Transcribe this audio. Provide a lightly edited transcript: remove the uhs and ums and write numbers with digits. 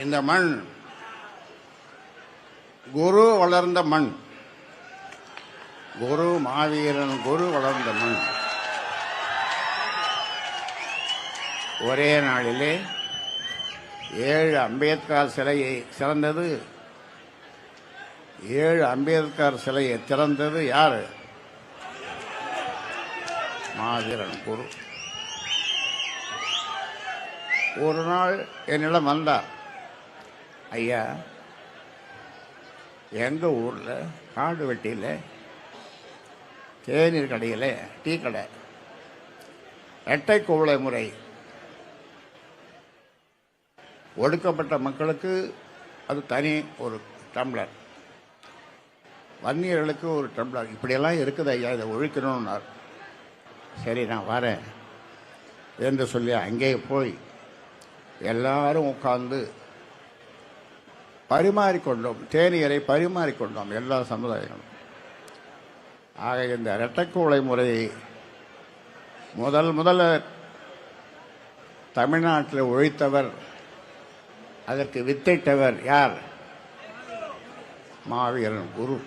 இந்த மண் குரு வளர்ந்த மண், குரு மாவீரன் குரு வளர்ந்த மண். ஒரே நாளிலே 7 அம்பேத்கர் சிலையை சிறந்தது. 7 அம்பேத்கர் சிலையை திறந்தது யாரு? மாவீரன் குரு. ஒரு நாள் என்னிடம் வந்தார், ஐயா, எங்க ஊர்ல காடு வெட்டியில தேநீர் கடையில் டீ கடை, இரட்டை குவளை முறை, ஒடுக்கப்பட்ட மக்களுக்கு அது தனி ஒரு டம்ளர், வன்னியர்களுக்கு ஒரு டம்ளர், இப்படியெல்லாம் இருக்குது ஐயா, இதை ஒழிக்கணும்னார். சரி, நான் வரேன் என்று சொல்லி அங்கே போய் எல்லாரும் உட்கார்ந்து பரிமாறிக்கொண்டோம், தேநீரை பரிமாறிக்கொண்டோம் எல்லா சமுதாயங்களும். ஆக இந்த இரட்டைக்குவளை முறையை முதல்ல தமிழ்நாட்டில் ஒழித்தவர், அதற்கு வித்திட்டவர் யார்? மாவீரன் குரு.